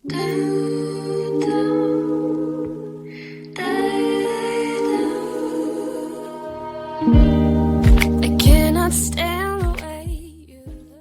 I cannot stand the way you look.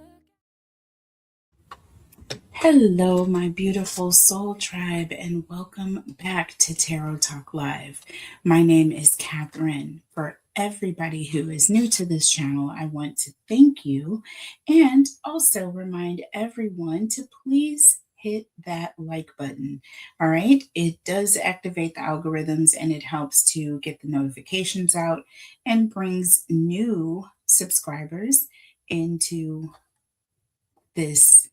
Hello, my beautiful soul tribe, and welcome back to Tarot Talk Live. My name is Catherine. For everybody who is new to this channel, I want to thank you and also remind everyone to please hit that like button. All right, it does activate the algorithms and it helps to get the notifications out and brings new subscribers into this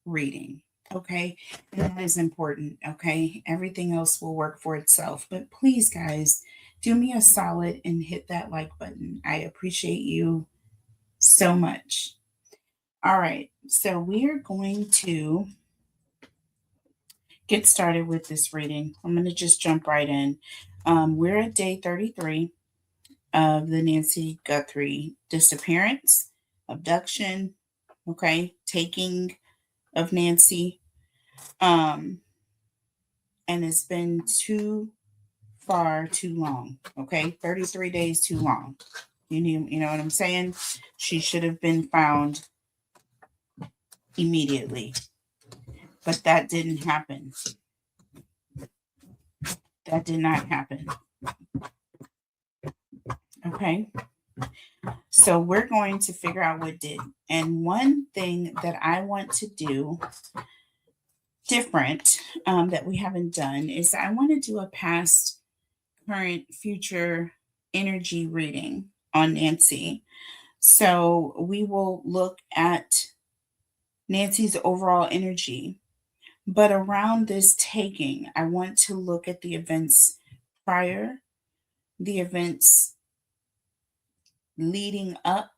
reading. Okay. And that is important. Okay. Everything else will work for itself. But please, guys, do me a solid and hit that like button. I appreciate you so much. All right. So we are going to get started with this reading. I'm going to just jump right in. We're at day 33 of the Nancy Guthrie disappearance, abduction, okay, taking of Nancy. And it's been too long. Okay, 33 days too long. You know what I'm saying? She should have been found immediately, but that didn't happen. That did not happen. Okay, so we're going to figure out what did. And one thing that I want to do different that we haven't done is I want to do a past, current, future energy reading on Nancy. So we will look at Nancy's overall energy. But around this taking, I want to look at the events prior, the events leading up,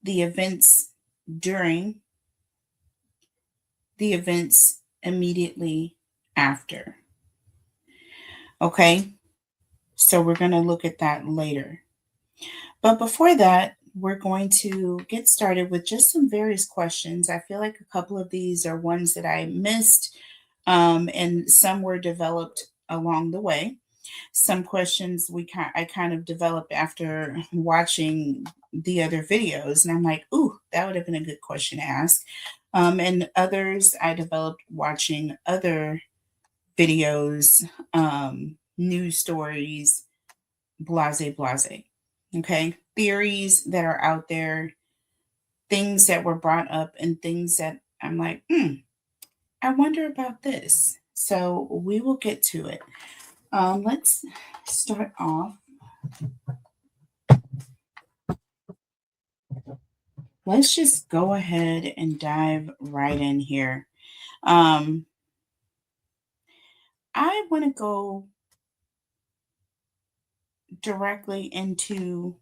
the events during, the events immediately after. Okay, so we're going to look at that later. But before that, we're going to get started with just some various questions. I feel like a couple of these are ones that I missed, and some were developed along the way. Some questions I kind of developed after watching the other videos, and I'm like, ooh, that would have been a good question to ask. And others I developed watching other videos, news stories, blase blase. Okay, theories that are out there, things that were brought up, and things that I'm like, I wonder about this. So we will get to it. Let's start off. Let's just go ahead and dive right in here. I want to go directly into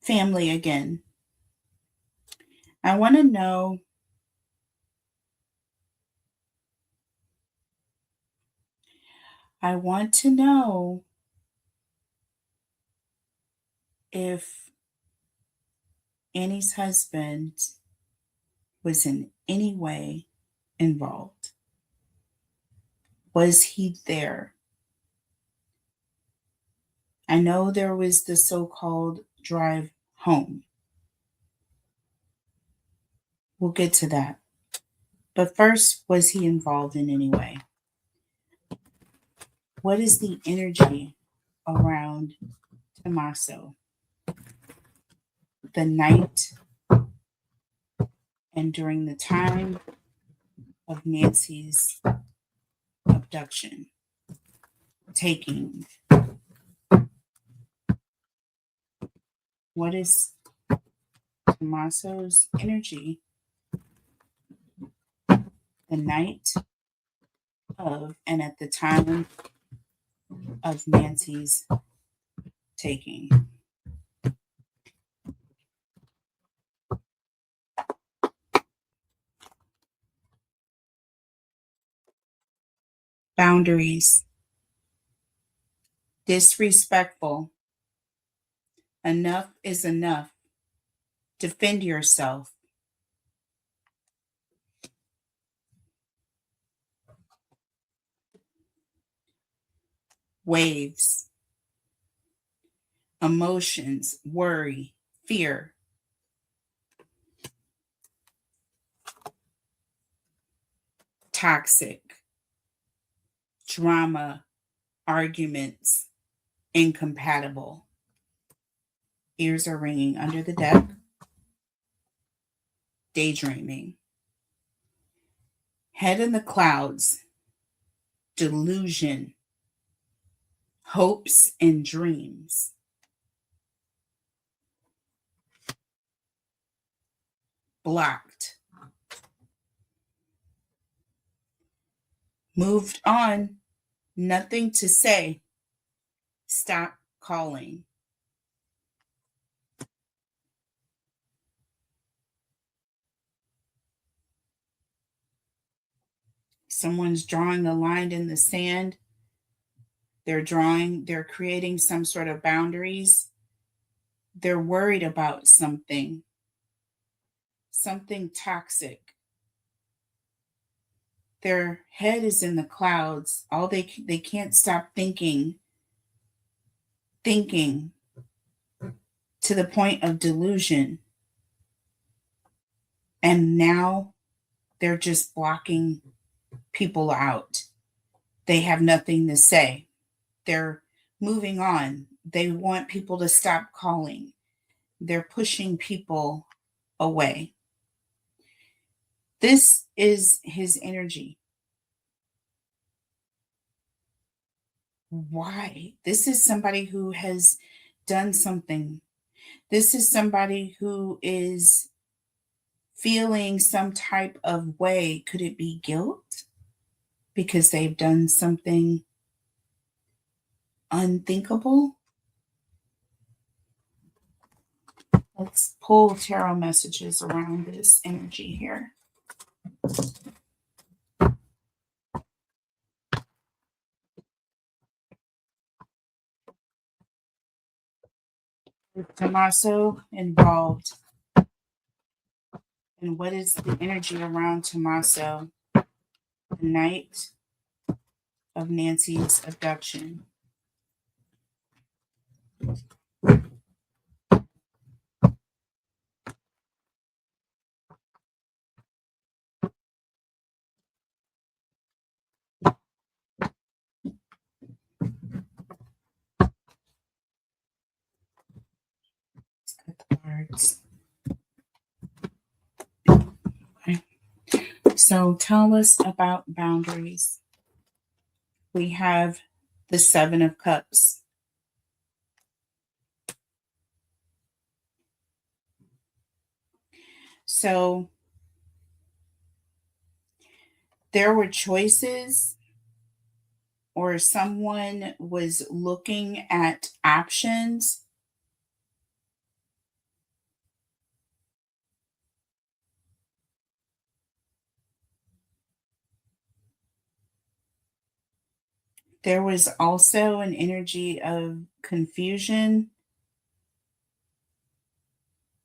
family again. I want to know if Annie's husband was in any way involved. Was he there? I know there was the so-called drive home. We'll get to that. But first, was he involved in any way? What is the energy around Tommaso? The night and during the time of Nancy's abduction, taking. What is Tommaso's energy the night of and at the time of Nancy's taking? Boundaries. Disrespectful. Enough is enough. Defend yourself. waves, emotions, worry, fear, toxic, drama, arguments, incompatible. Ears are ringing under the deck, daydreaming. Head in the clouds, delusion, hopes and dreams. Blocked. Moved on, nothing to say. Stop calling. Someone's drawing a line in the sand. They're creating some sort of boundaries. They're worried about something toxic. Their head is in the clouds. All they can't stop thinking to the point of delusion. And now they're just blocking people out. They have nothing to say. They're moving on. They want people to stop calling. They're pushing people away. This is his energy. Why? This is somebody who has done something. This is somebody who is feeling some type of way. Could it be guilt? Because they've done something unthinkable? Let's pull tarot messages around this energy here. Is Tommaso involved? And what is the energy around Tommaso the night of Nancy's abduction? Cards. Okay. So tell us about boundaries. We have the Seven of Cups. So there were choices, or someone was looking at options. There was also an energy of confusion,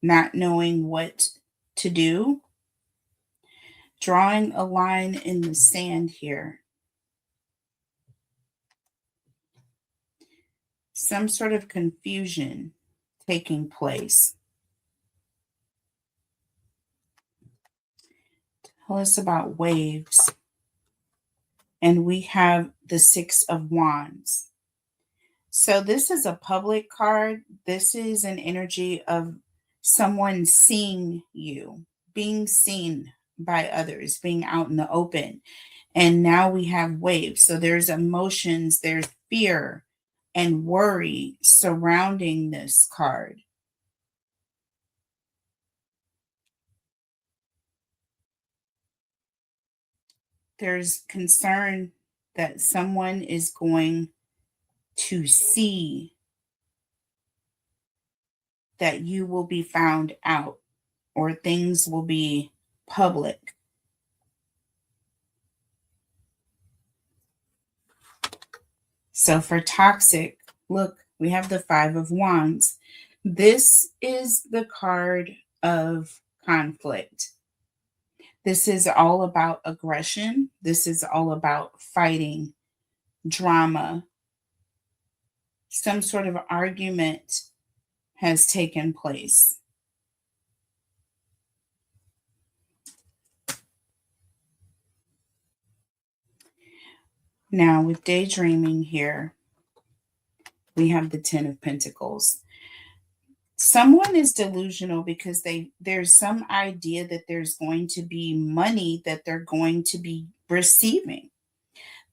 not knowing what to do, drawing a line in the sand here. Some sort of confusion taking place. Tell us about waves. And we have the Six of Wands. So this is a public card. This is an energy of someone seeing you, being seen by others, being out in the open. And now we have waves. So there's emotions, there's fear and worry surrounding this card. There's concern that someone is going to see that you will be found out, or things will be public. So for toxic, look, we have the Five of Wands. This is the card of conflict. This is all about aggression. This is all about fighting, drama, some sort of argument has taken place. Now, with daydreaming here, we have the Ten of Pentacles. Someone is delusional because there's some idea that there's going to be money that they're going to be receiving.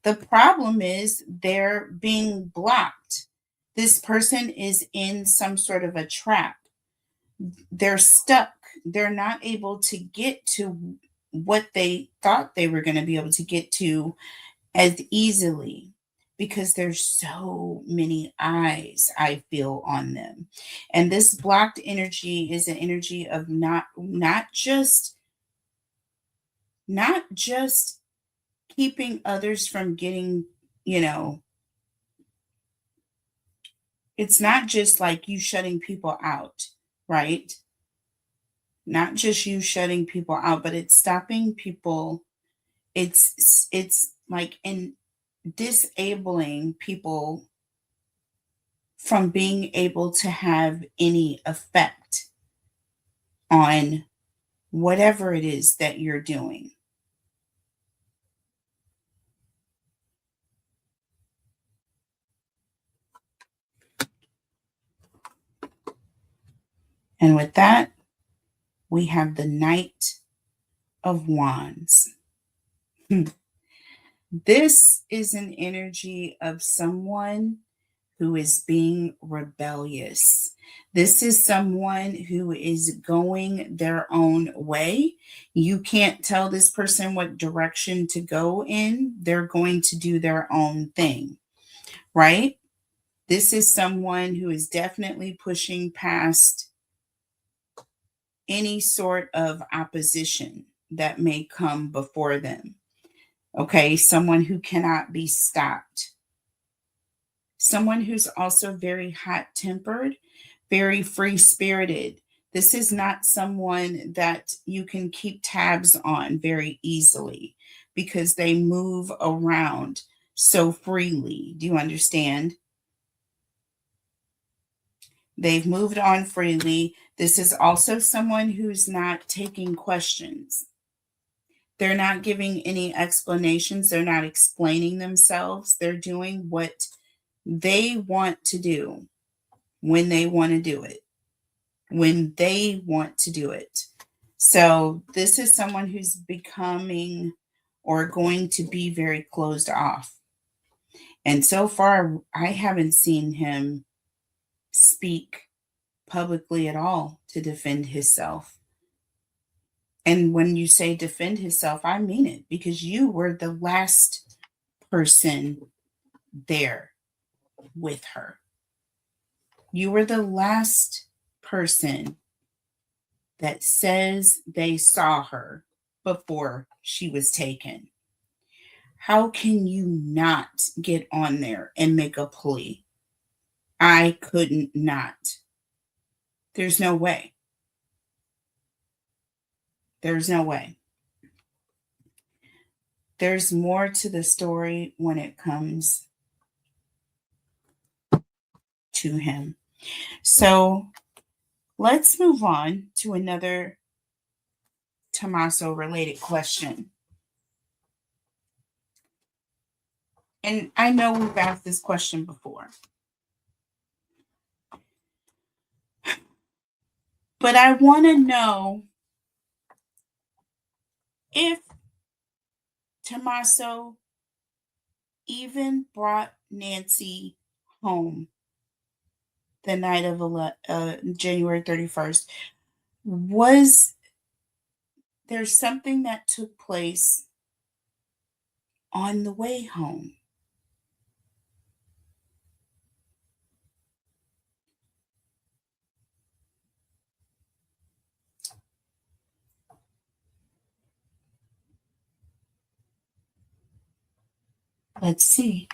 The problem is they're being blocked. This person is in some sort of a trap. They're stuck. They're not able to get to what they thought they were going to be able to get to as easily because there's so many eyes I feel on them. And this blocked energy is an energy of not just keeping others from getting, it's not just like you shutting people out, right? Not just you shutting people out, but it's stopping people. It's like in disabling people from being able to have any effect on whatever it is that you're doing. And with that, we have the Knight of Wands. This is an energy of someone who is being rebellious. This is someone who is going their own way. You can't tell this person what direction to go in. They're going to do their own thing, right? This is someone who is definitely pushing past any sort of opposition that may come before them. Okay, someone who cannot be stopped. Someone who's also very hot-tempered, very free-spirited. This is not someone that you can keep tabs on very easily because they move around so freely. Do you understand? They've moved on freely. This is also someone who's not taking questions. They're not giving any explanations. They're not explaining themselves. They're doing what they want to do when they want to do it. When they want to do it. So this is someone who's becoming or going to be very closed off. And so far, I haven't seen him speak publicly at all to defend himself. And when you say defend himself, I mean it because you were the last person there with her. You were the last person that says they saw her before she was taken. How can you not get on there and make a plea? I couldn't not. There's no way. There's no way. There's more to the story when it comes to him. So let's move on to another Tommaso related question. And I know we've asked this question before. But I want to know if Tommaso even brought Nancy home the night of January 31st. Was there something that took place on the way home? Let's see.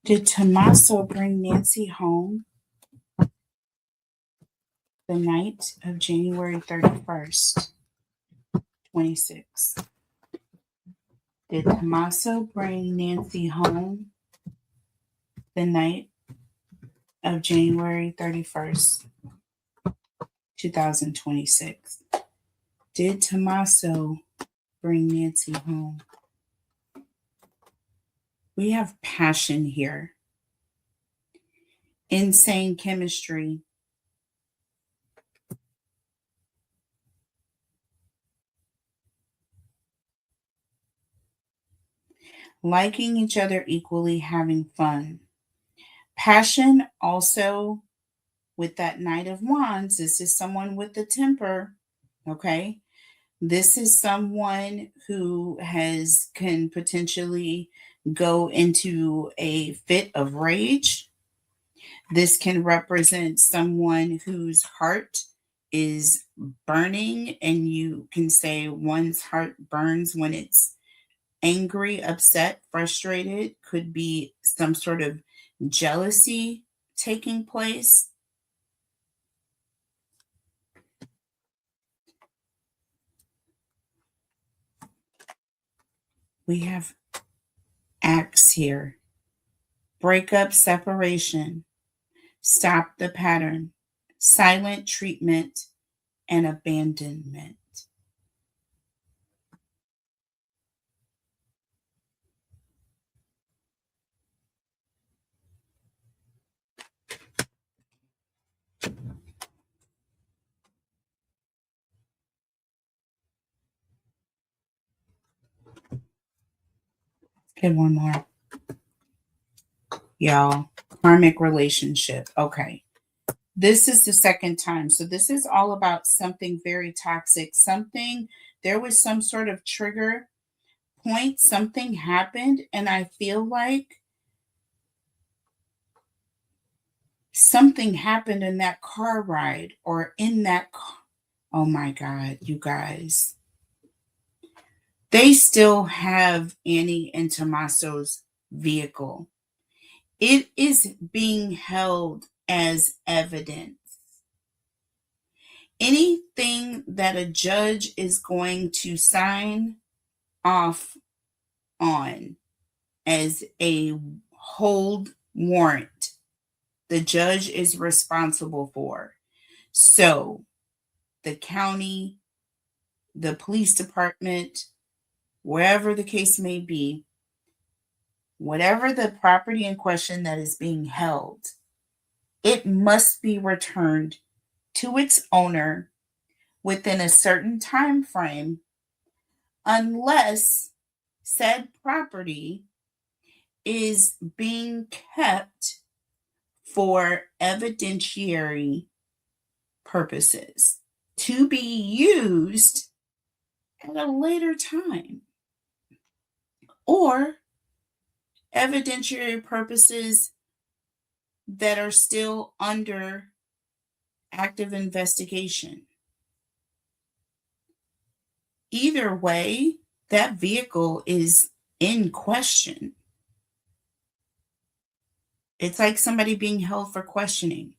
Did Tommaso bring Nancy home the night of January 31st? 26. Did Tommaso bring Nancy home the night of January 31st, 2026? Did Tommaso bring Nancy home? We have passion here, insane chemistry, liking each other equally, having fun. Passion also with that Knight of Wands. This is someone with the temper, okay? This is someone who can potentially go into a fit of rage. This can represent someone whose heart is burning, and you can say one's heart burns when it's angry, upset, frustrated. Could be some sort of jealousy taking place. We have acts here: breakup, separation, stop the pattern, silent treatment, and abandonment. Get one more. Y'all, karmic relationship. Okay. This is the second time. So this is all about something very toxic. There was some sort of trigger point, something happened, and I feel like something happened in that car ride or in that car. Oh my God, you guys. They still have Annie and Tommaso's vehicle. It is being held as evidence. Anything that a judge is going to sign off on as a hold warrant, the judge is responsible for. So the county, the police department, wherever the case may be, whatever the property in question that is being held, it must be returned to its owner within a certain time frame, unless said property is being kept for evidentiary purposes to be used at a later time, or evidentiary purposes that are still under active investigation. Either way, that vehicle is in question. It's like somebody being held for questioning.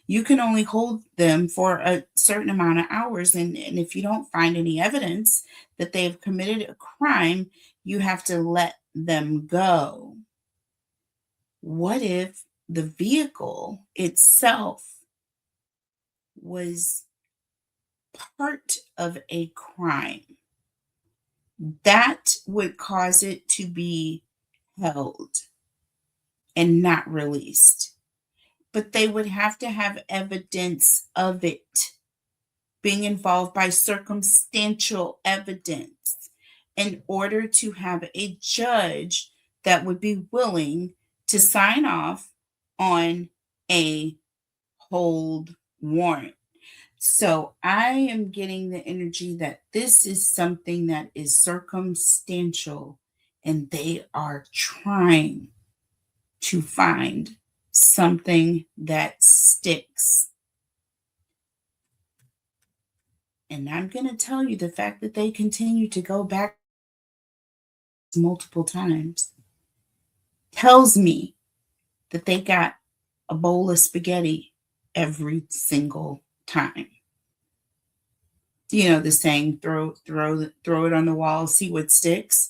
You can only hold them for a certain amount of hours. And if you don't find any evidence that they have committed a crime, you have to let them go. What if the vehicle itself was part of a crime? That would cause it to be held and not released. But they would have to have evidence of it being involved by circumstantial evidence in order to have a judge that would be willing to sign off on a hold warrant. So I am getting the energy that this is something that is circumstantial, and they are trying to find something that sticks. And I'm going to tell you, the fact that they continue to go back multiple times tells me that they got a bowl of spaghetti every single time. You know the saying, throw it on the wall, see what sticks.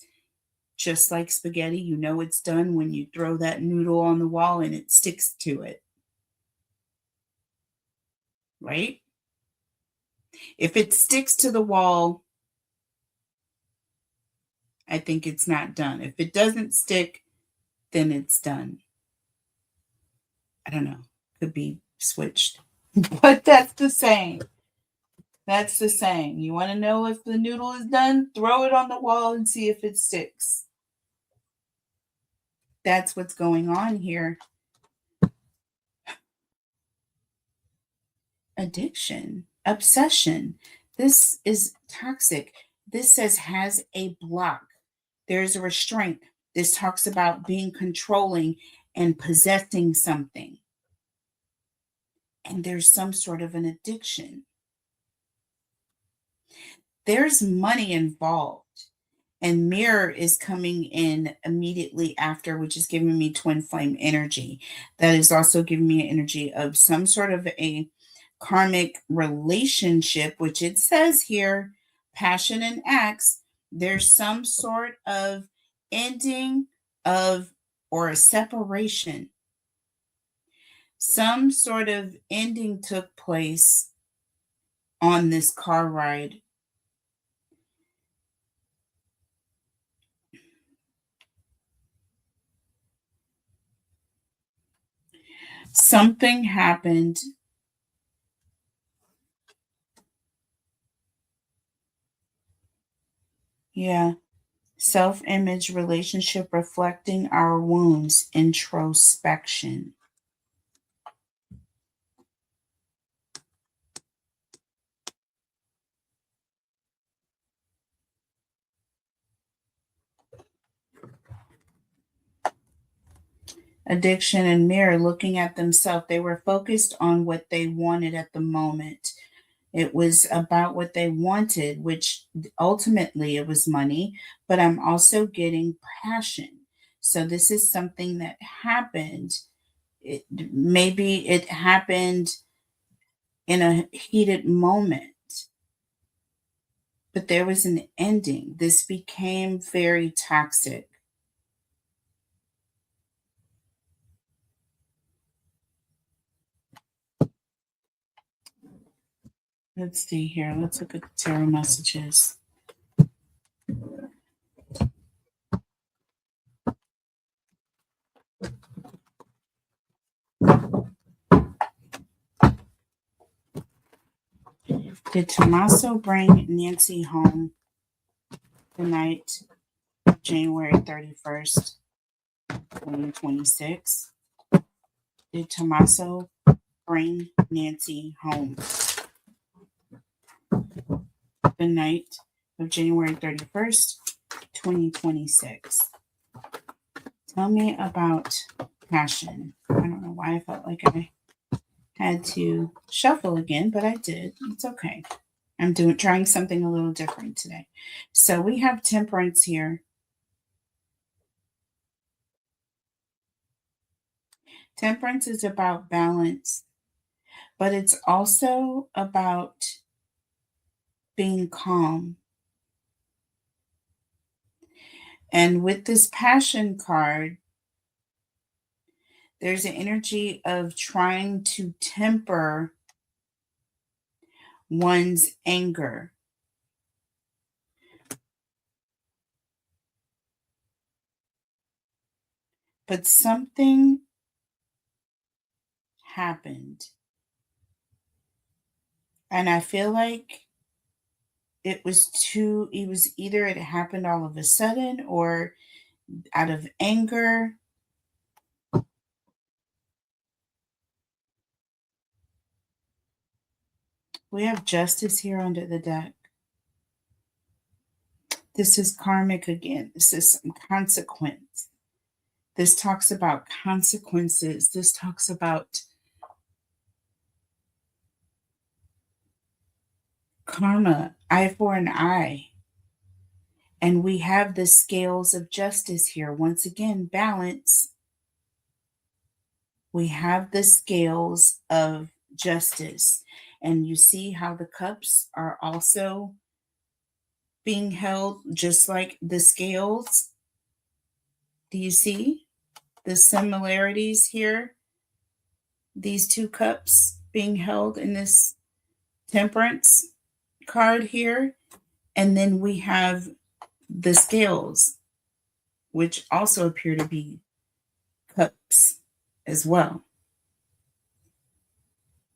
Just like spaghetti, you know it's done when you throw that noodle on the wall and it sticks to it, right? If it sticks to the wall, I think it's not done. If it doesn't stick, then it's done. I don't know. Could be switched. But that's the saying. That's the saying. You want to know if the noodle is done? Throw it on the wall and see if it sticks. That's what's going on here. Addiction, obsession. This is toxic. This says has a block. There's a restraint. This talks about being controlling and possessing something. And there's some sort of an addiction. There's money involved. And mirror is coming in immediately after, which is giving me twin flame energy. That is also giving me an energy of some sort of a karmic relationship, which it says here, passion and acts. There's some sort of ending of or a separation. Some sort of ending took place on this car ride. Something happened. Yeah. Self image relationship reflecting our wounds, introspection. Addiction and mirror looking at themselves. They were focused on what they wanted at the moment. It was about what they wanted, which ultimately it was money, but I'm also getting passion. So this is something that happened. Maybe it happened in a heated moment, but there was an ending. This became very toxic. Let's see here. Let's look at the tarot messages. Did Tommaso bring Nancy home the night of January 31st, 2026? Did Tommaso bring Nancy home the night of January 31st, 2026? Tell me about passion. I don't know why I felt like I had to shuffle again, but I did. It's okay. I'm trying something a little different today. So we have temperance here. Temperance is about balance, but it's also about being calm. And with this passion card, there's an energy of trying to temper one's anger. But something happened. And I feel like it was either it happened all of a sudden or out of anger. We have justice here under the deck. This is karmic again. This is some consequence. This talks about consequences. This talks about karma, eye for an eye. And we have the scales of justice here. Once again, balance. We have the scales of justice. And you see how the cups are also being held just like the scales. Do you see the similarities here? These two cups being held in this temperance card here. And then we have the scales, which also appear to be cups as well.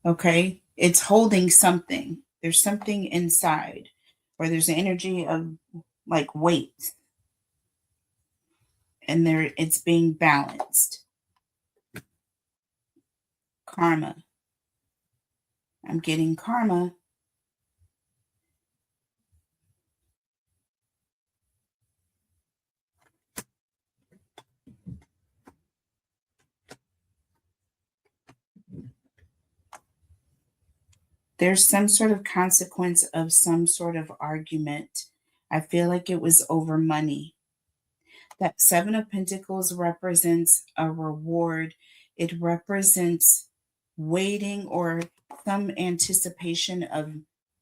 Okay, it's holding something. There's something inside, or there's an energy of like weight, and there it's being balanced. Karma. I'm getting karma. There's some sort of consequence of some sort of argument. I feel like it was over money. That Seven of Pentacles represents a reward. It represents waiting or some anticipation of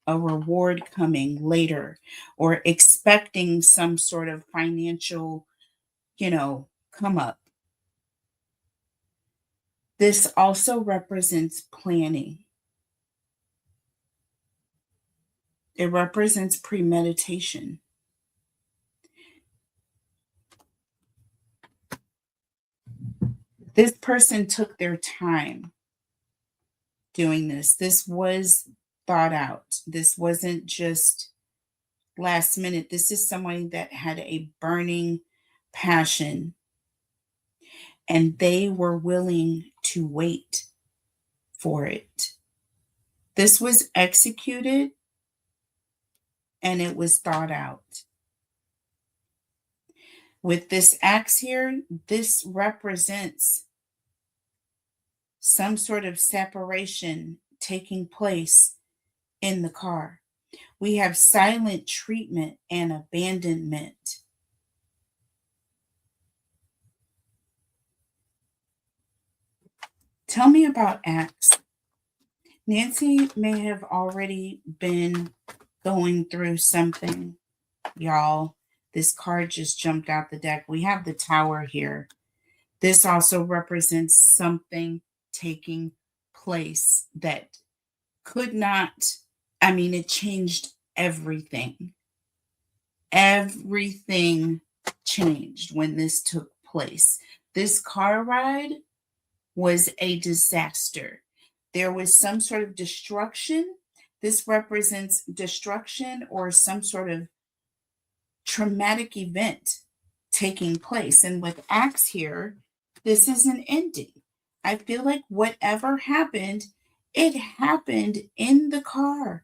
a reward coming later, or expecting some sort of financial, come up. This also represents planning. It represents premeditation. This person took their time doing this. This was thought out. This wasn't just last minute. This is someone that had a burning passion, and they were willing to wait for it. This was executed and it was thought out. With this axe here, this represents some sort of separation taking place in the car. We have silent treatment and abandonment. Tell me about axe. Nancy may have already been going through something, y'all. This card just jumped out the deck. We have the Tower here. This also represents something taking place that could not, it changed everything. Everything changed when this took place. This car ride was a disaster. There was some sort of destruction. This represents destruction or some sort of traumatic event taking place. And with axe here, this is an ending. I feel like whatever happened, it happened in the car.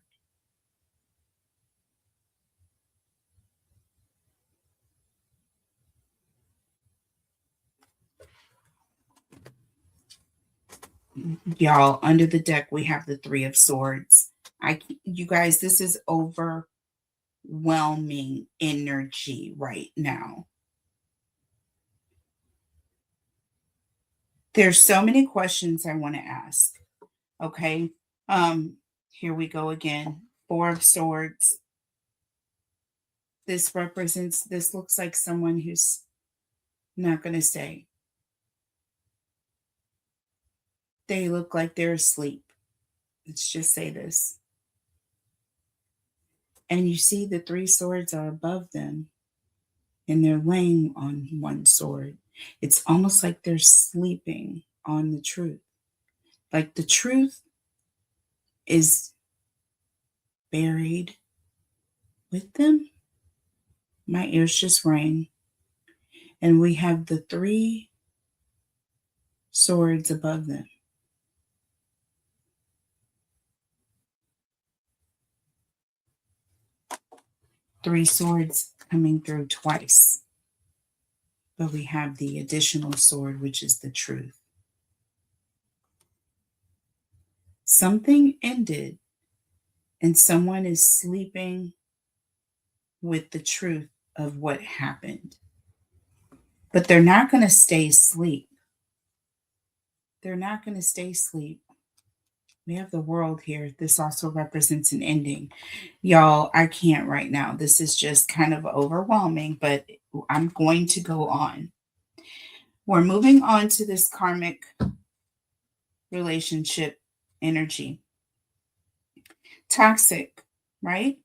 Y'all, under the deck, we have the Three of Swords. You guys, this is overwhelming energy right now. There's so many questions I want to ask. Okay. Here we go again. Four of Swords. This looks like someone who's not going to say. They look like they're asleep. Let's just say this. And you see the three swords are above them, and they're laying on one sword. It's almost like they're sleeping on the truth. Like the truth is buried with them. My ears just rang. And we have the three swords above them. Three swords coming through twice. But we have the additional sword, which is the truth. Something ended, and someone is sleeping with the truth of what happened. But they're not going to stay asleep. They're not going to stay asleep. We have the world here. This also represents an ending. Y'all, I can't right now. This is just kind of overwhelming, but I'm going to go on. We're moving on to this karmic relationship energy. Toxic, right?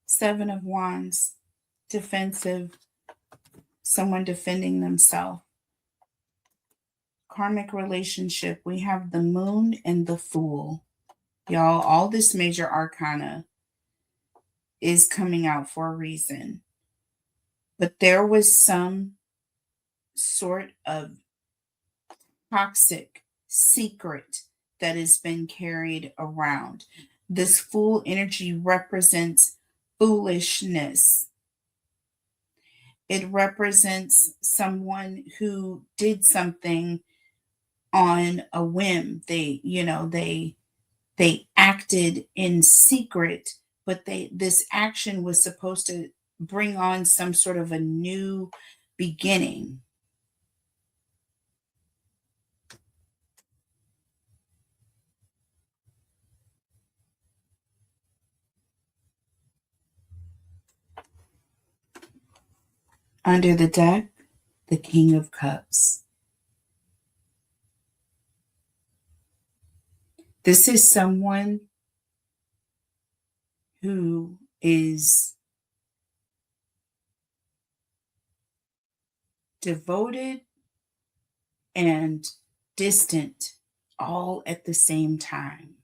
Seven of Wands, defensive, someone defending themselves. Karmic relationship, we have the Moon and the Fool. Y'all, all this major arcana is coming out for a reason. But there was some sort of toxic secret that has been carried around. This Fool energy represents foolishness. It represents someone who did something on a whim. They acted in secret, but this action was supposed to bring on some sort of a new beginning. Under the deck, the King of Cups. This is someone who is devoted and distant all at the same time.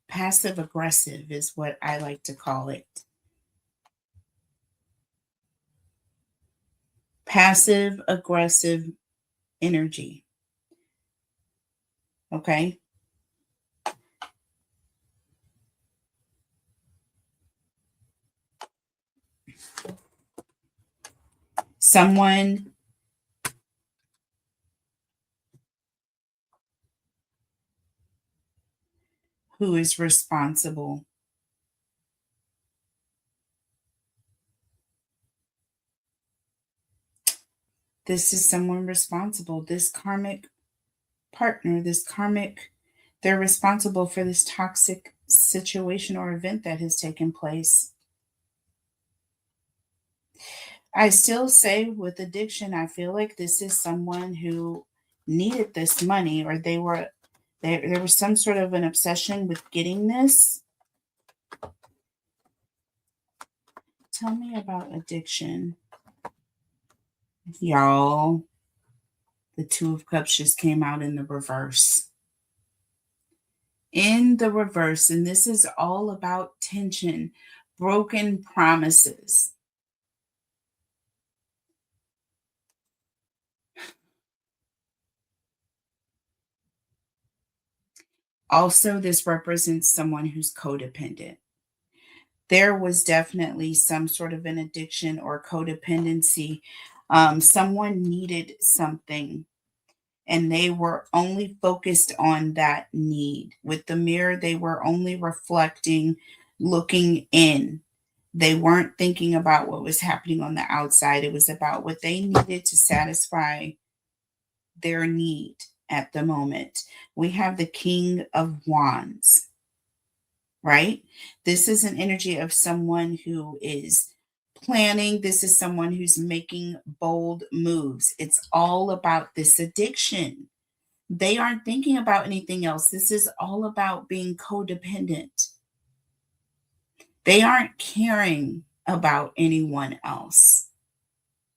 Passive aggressive is what I like to call it. Passive aggressive energy. Okay. Someone who is responsible. This is someone responsible. This karmic partner, they're responsible for this toxic situation or event that has taken place. I still say with addiction, I feel like this is someone who needed this money, or there was some sort of an obsession with getting this. Tell me about addiction. Y'all, the Two of Cups just came out in the reverse. In the reverse, and this is all about tension, broken promises. Also, this represents someone who's codependent. There was definitely some sort of an addiction or codependency. Someone needed something and they were only focused on that need. With the mirror, they were only reflecting, looking in. They weren't thinking about what was happening on the outside. It was about what they needed to satisfy their need at the moment. We have the King of Wands, right? This is an energy of someone who is planning. This is someone who's making bold moves. It's all about this addiction. They aren't thinking about anything else. This is all about being codependent. They aren't caring about anyone else.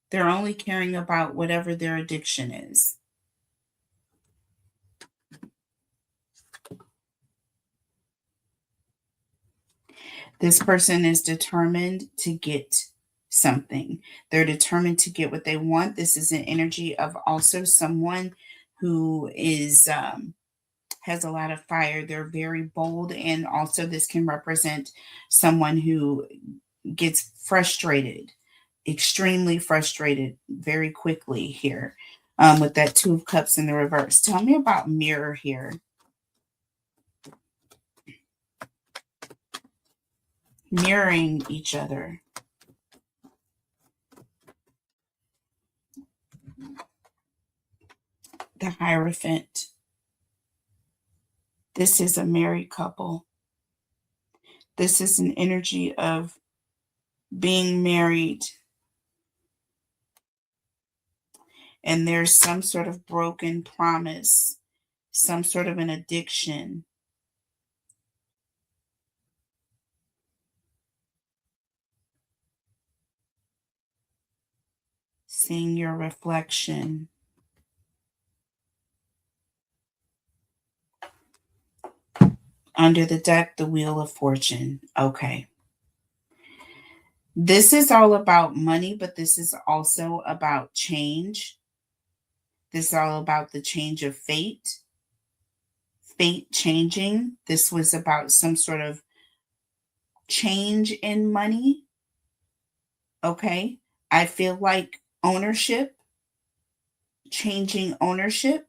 They're only caring about whatever their addiction is. This person is determined to get something. They're determined to get what they want. This is an energy of also someone who is has a lot of fire. They're very bold, and also this can represent someone who gets frustrated, extremely frustrated very quickly here, with that Two of Cups in the reverse. Tell me about mirror here. Mirroring each other. The Hierophant. This is a married couple. This is an energy of being married, and there's some sort of broken promise, some sort of an addiction. Seeing your reflection. Under the deck, the Wheel of Fortune. Okay. This is all about money, but this is also about change. This is all about the change of fate changing. This was about some sort of change in money. Okay. I feel like ownership, changing ownership,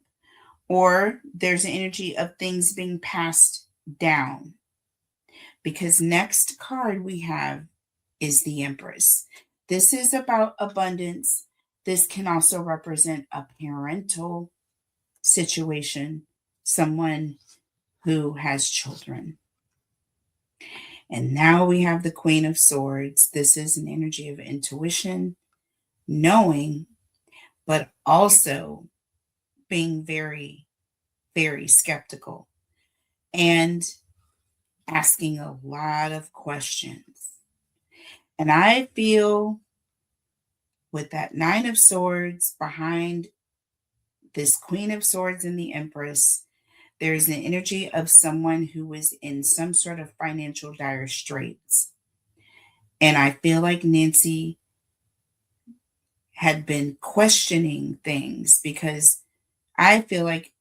or there's an energy of things being passed down. Because next card we have is the Empress. This is about abundance. This can also represent a parental situation, someone who has children. And now we have the Queen of Swords. This is an energy of intuition, knowing, but also being very, very skeptical and asking a lot of questions. And I feel with that Nine of Swords behind this Queen of Swords and the Empress, there's an energy of someone who is in some sort of financial dire straits. And I feel like Nancy had been questioning things because I feel like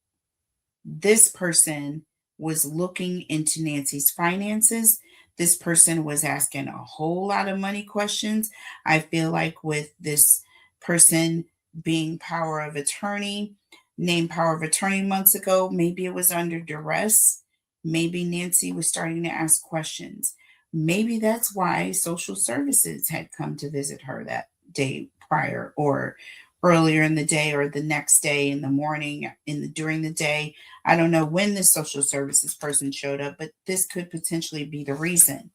this person was looking into Nancy's finances. This person was asking a whole lot of money questions. I feel like with this person being power of attorney, named power of attorney months ago, maybe it was under duress. Maybe Nancy was starting to ask questions. Maybe that's why social services had come to visit her that day prior, or earlier in the day, or the next day in the morning, during the day. I don't know when the social services person showed up, but this could potentially be the reason.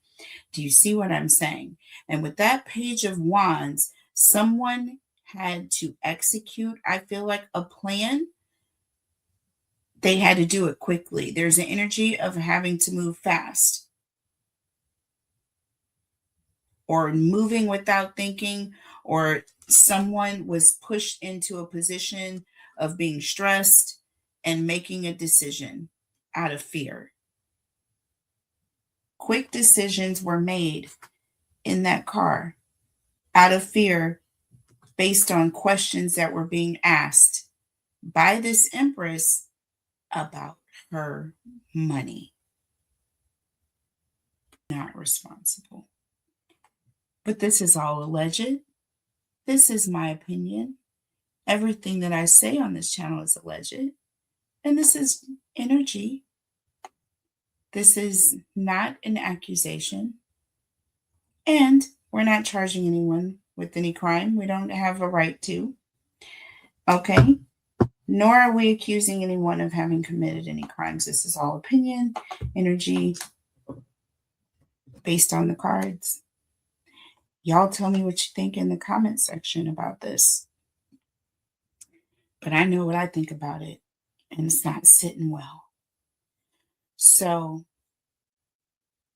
Do you see what I'm saying? And with that Page of Wands, someone had to execute, I feel like, a plan. They had to do it quickly. There's an energy of having to move fast or moving without thinking, or someone was pushed into a position of being stressed and making a decision out of fear. Quick decisions were made in that car out of fear based on questions that were being asked by this Empress about her money. Not responsible. But this is all alleged. This is my opinion. Everything that I say on this channel is alleged. And this is energy. This is not an accusation. And we're not charging anyone with any crime. We don't have a right to. Okay? Nor are we accusing anyone of having committed any crimes. This is all opinion, energy, based on the cards. Y'all tell me what you think in the comment section about this. But I know what I think about it, and it's not sitting well. So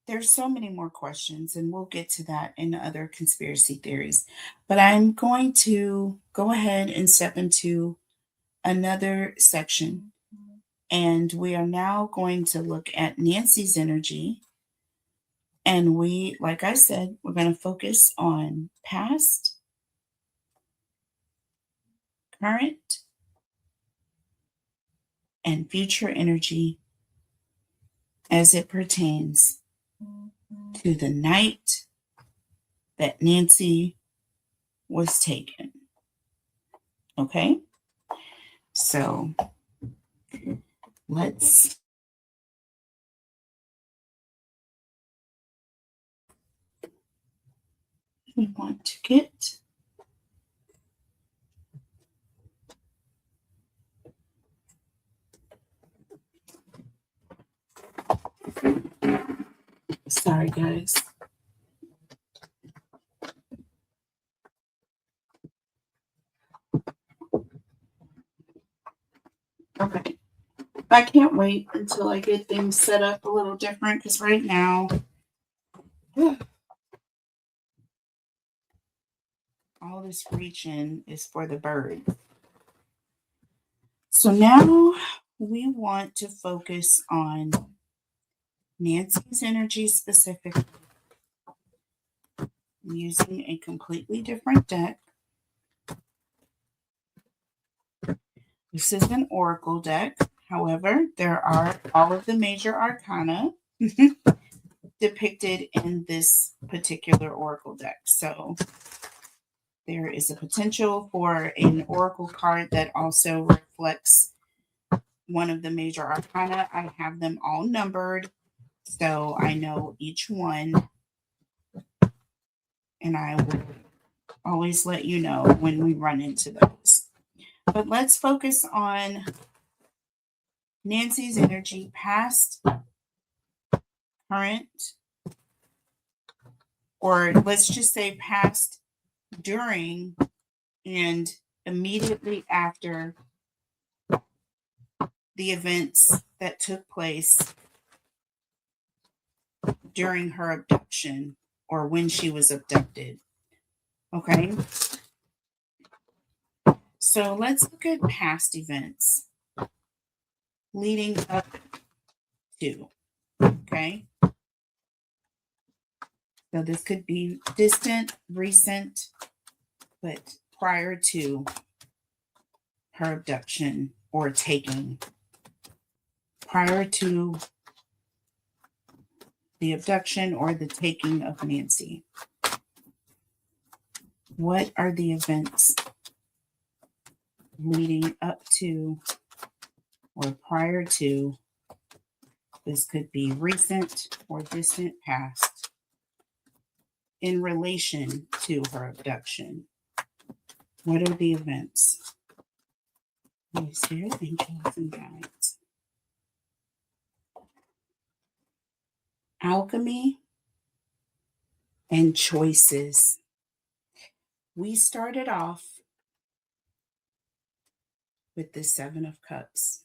there's so many more questions, and we'll get to that in other conspiracy theories. But I'm going to go ahead and step into another section. And we are now going to look at Nancy's energy. And we, like I said, we're going to focus on past, current, and future energy as it pertains to the night that Nancy was taken. Okay? So let's we want to get Sorry, guys. Okay. I can't wait until I get things set up a little different because right now, all this reaching is for the bird. So now we want to focus on Nancy's energy specifically using a completely different deck. This is an oracle deck. However, there are all of the major arcana depicted in this particular oracle deck. So there is a potential for an oracle card that also reflects one of the major arcana. I have them all numbered, so I know each one, and I will always let you know when we run into those. But let's focus on Nancy's energy, past, current, or let's just say past, during, and immediately after the events that took place during her abduction or when she was abducted. Okay. So let's look at past events leading up to. Okay. So this could be distant, recent, but prior to her abduction or taking. Prior to the abduction or the taking of Nancy. What are the events leading up to or prior to? This could be recent or distant past in relation to her abduction. What are the events? Holy Spirit, angels, and guides. Alchemy and choices. We started off with the Seven of Cups.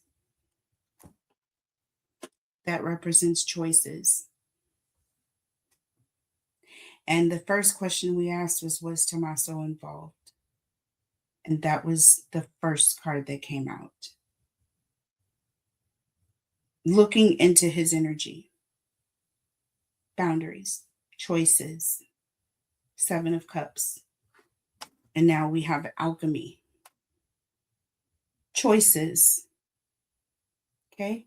That represents choices. And the first question we asked was Tommaso involved? And that was the first card that came out. Looking into his energy, boundaries, choices, Seven of Cups. And now we have alchemy, choices. Okay.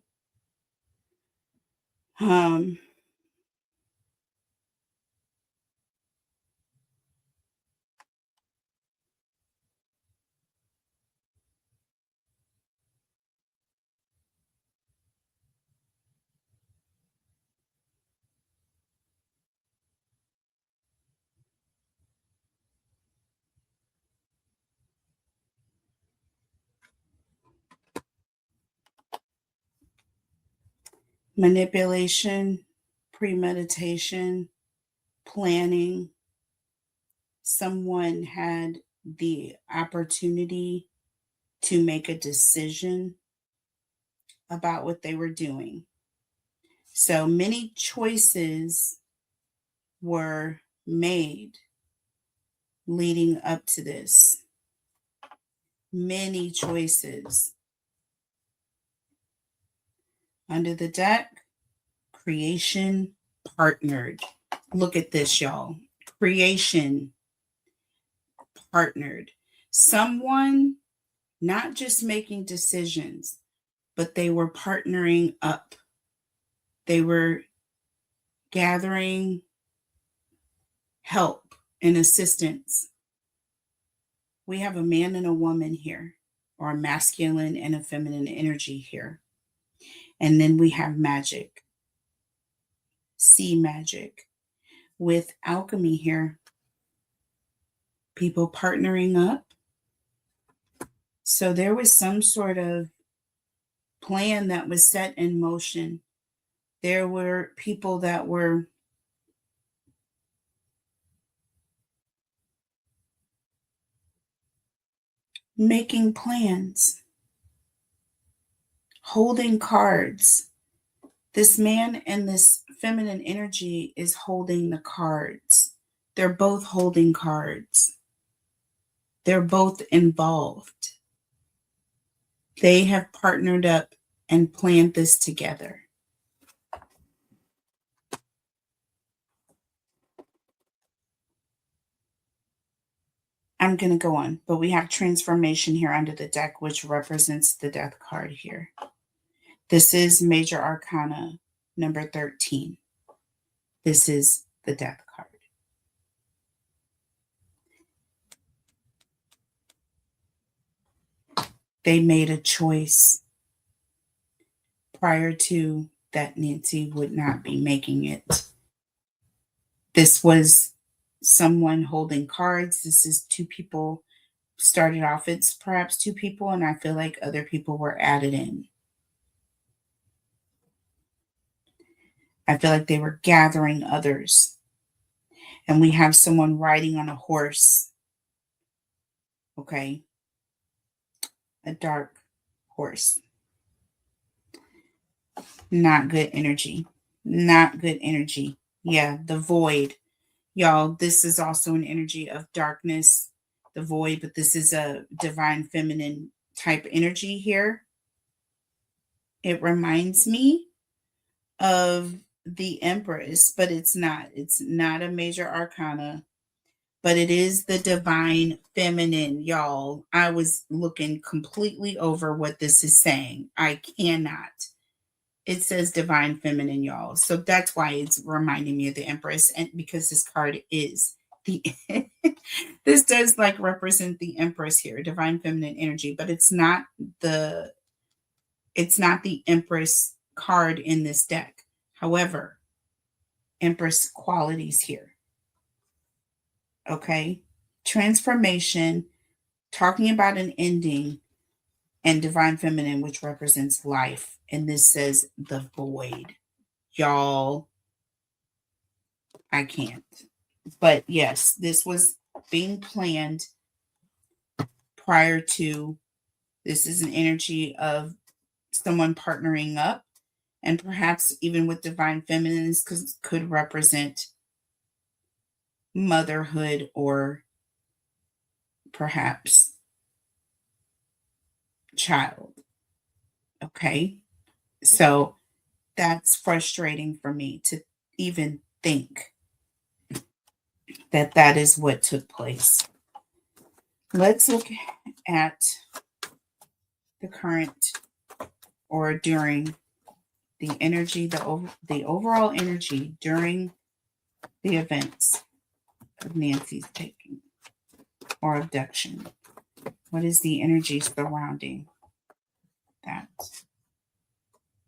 Manipulation, premeditation, planning. Someone had the opportunity to make a decision about what they were doing. So many choices were made leading up to this. Many choices. Under the deck, creation partnered. Look at this, y'all. Creation partnered. Someone not just making decisions, but they were partnering up. They were gathering help and assistance. We have a man and a woman here, or a masculine and a feminine energy here. And then we have magic, sea magic. With alchemy here, people partnering up. So there was some sort of plan that was set in motion There were people that were making plans, holding cards. This man and this feminine energy is holding the cards. They're both holding cards. They're both involved. They have partnered up and planned this together. I'm going to go on, but we have transformation here under the deck, which represents the death card here. This is Major Arcana number 13. This is the death card. They made a choice prior to that Nancy would not be making it. This was someone holding cards. This is two people started off. It's perhaps two people, and I feel like other people were added in. I feel like they were gathering others. And we have someone riding on a horse. Okay. A dark horse. Not good energy. Not good energy. Yeah, the void. Y'all, this is also an energy of darkness, the void, but this is a divine feminine type energy here. It reminds me of the Empress, but it's not. It's not a major arcana, but it is the divine feminine, y'all. I was looking completely over what this is saying. I cannot. It says divine feminine, y'all. So that's why it's reminding me of the Empress, and because this card is the this does like represent the Empress here, divine feminine energy, but it's not the Empress card in this deck. However, Empress qualities here. Okay? Transformation, talking about an ending, and divine feminine, which represents life. And this says the void. Y'all, I can't. But yes, this was being planned prior to. This is an energy of someone partnering up, and perhaps even with divine feminines could represent motherhood or perhaps child. Okay. So that's frustrating for me to even think that that is what took place. Let's look at the current or during the energy, the overall energy during the events of Nancy's taking or abduction. What is the energy surrounding that?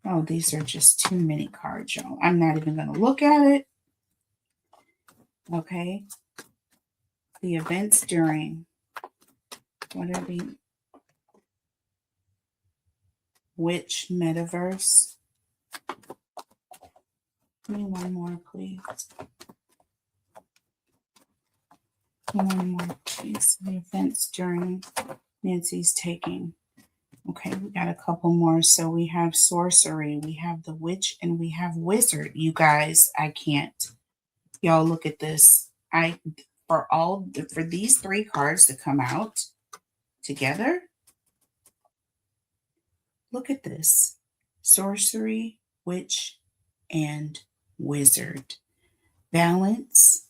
Oh, these are just too many cards, y'all. I'm not even going to look at it. Okay. The events during. What are the. Which metaverse? Give me one more, please. One more, please. The events during Nancy's taking. Okay, we got a couple more. So we have sorcery, we have the witch, and we have wizard. You guys, I can't. Y'all look at this. For these three cards to come out together, look at this. Sorcery, witch, and wizard. Balance,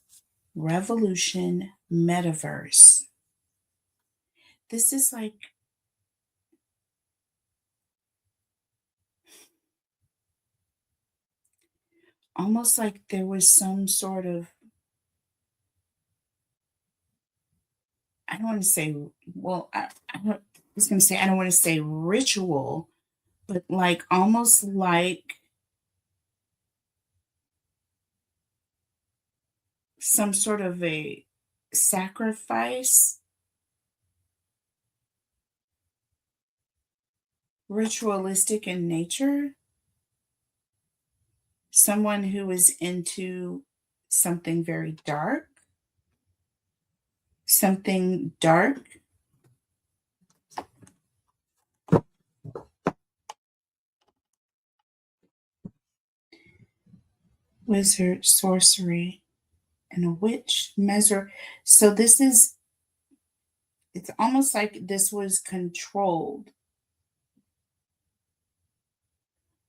revolution, metaverse. This is like almost like there was some sort of, I don't want to say, well, I was going to say, I don't want to say ritual, but like almost like some sort of a sacrifice, ritualistic in nature. someone who is into something very dark, something dark, wizard, sorcery, and a witch, measure. So it's almost like this was controlled,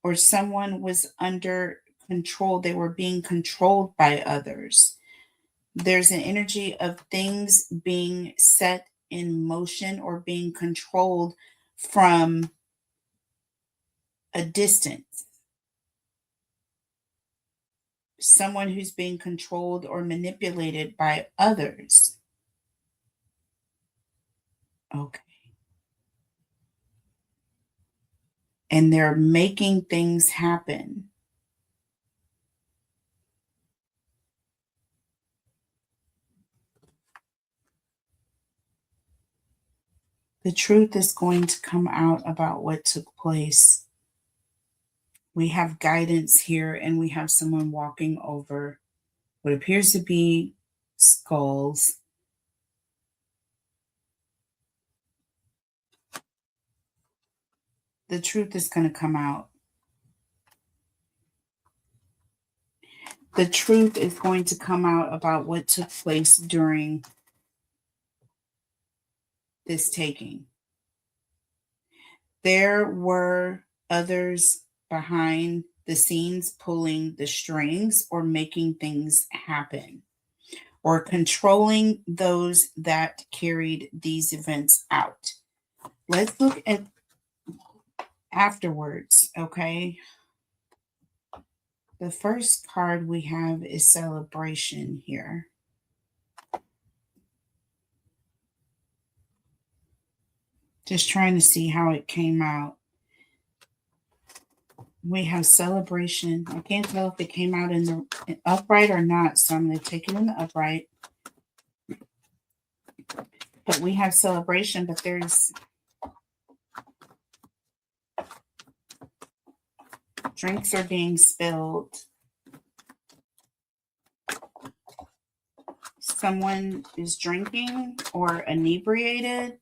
or someone was under control. They were being controlled by others. There's an energy of things being set in motion or being controlled from a distance. Someone who's being controlled or manipulated by others. Okay. And they're making things happen. The truth is going to come out about what took place. We have guidance here, and we have someone walking over what appears to be skulls. The truth is going to come out. The truth is going to come out about what took place during this taking. There were others behind the scenes pulling the strings or making things happen or controlling those that carried these events out. Let's look at afterwards, okay? The first card we have is celebration here. Just trying to see how it came out. We have celebration. I can't tell if it came out in the upright or not, so I'm going to take it in the upright. But we have celebration, but there's drinks are being spilled. Someone is drinking or inebriated.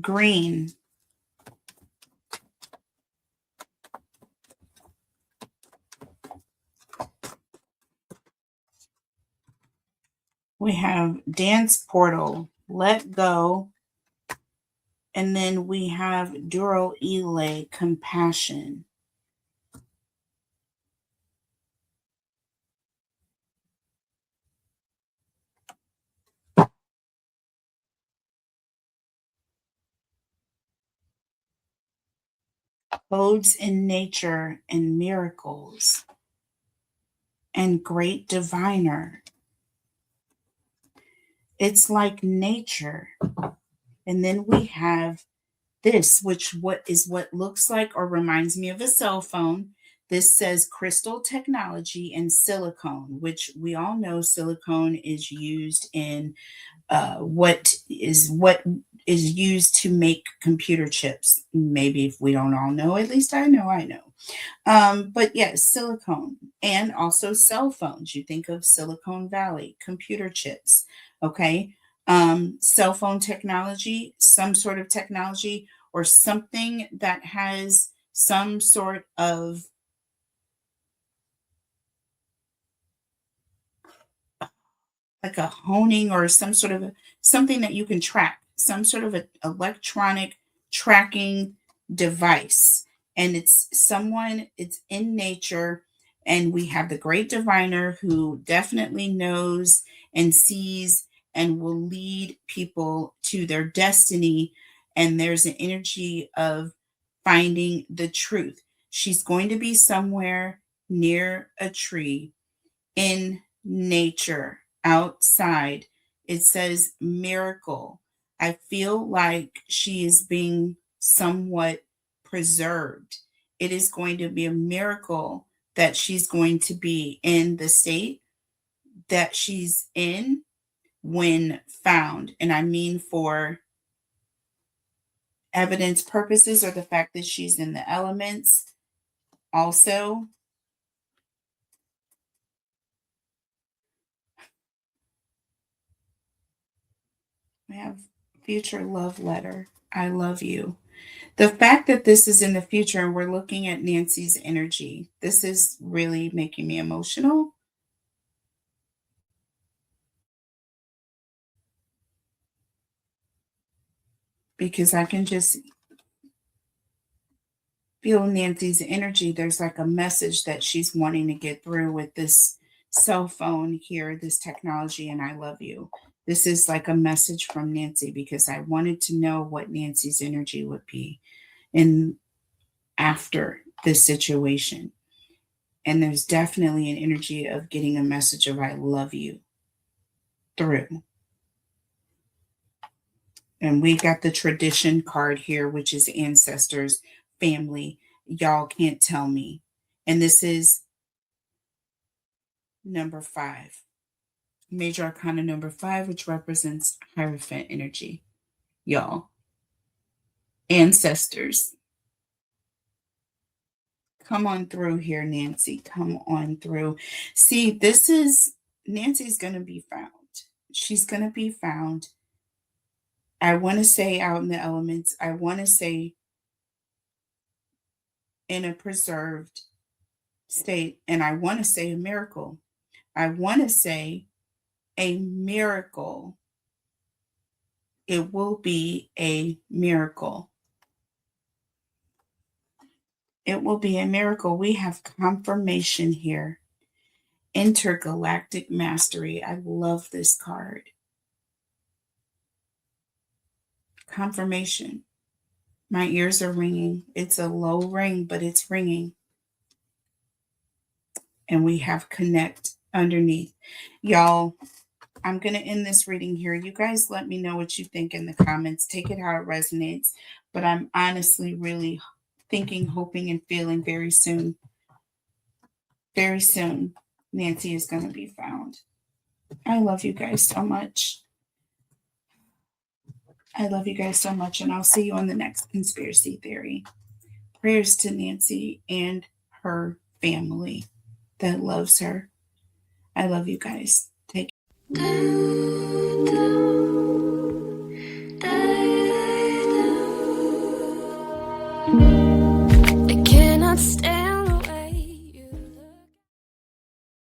Green. We have dance portal, let go. And then we have duro ile, compassion. Codes in nature and miracles. And great diviner. It's like nature. And then we have this, which what looks like or reminds me of a cell phone. This says crystal technology and silicone, which we all know silicone is used in what is used to make computer chips. Maybe if we don't all know, at least I know. But yes, silicone and also cell phones. You think of Silicon Valley, computer chips, okay? Cell phone technology, some sort of technology, or something that has some sort of like a honing or some sort of something that you can track, some sort of an electronic tracking device. And it's in nature. And we have the great diviner who definitely knows and sees and will lead people to their destiny. And there's an energy of finding the truth. She's going to be somewhere near a tree in nature, outside. It says miracle. I feel like she is being somewhat preserved. It is going to be a miracle that she's going to be in the state that she's in when found. And I mean for evidence purposes or the fact that she's in the elements. Also, we have future love letter. I love you. The fact that this is in the future and we're looking at Nancy's energy, this is really making me emotional because I can just feel Nancy's energy. There's like a message that she's wanting to get through with this cell phone here, this technology, and I love you. This is like a message from Nancy because I wanted to know what Nancy's energy would be in after this situation. And there's definitely an energy of getting a message of I love you through. And we got the tradition card here, which is ancestors, family. Y'all can't tell me. And this is number 5. Major Arcana number 5, which represents Hierophant energy. Y'all. Ancestors. Come on through here, Nancy. Come on through. See, this is Nancy's going to be found. She's going to be found. I want to say out in the elements. I want to say in a preserved state. And I want to say a miracle. I want to say a miracle. It will be a miracle. It will be a miracle. We have confirmation here. Intergalactic mastery. I love this card. Confirmation. My ears are ringing. It's a low ring, but it's ringing. And we have connect underneath. Y'all, I'm going to end this reading here. You guys let me know what you think in the comments. Take it how it resonates. But I'm honestly really thinking, hoping, and feeling very soon, Nancy is going to be found. I love you guys so much. I love you guys so much. And I'll see you on the next conspiracy theory. Prayers to Nancy and her family that loves her. I love you guys. Take care.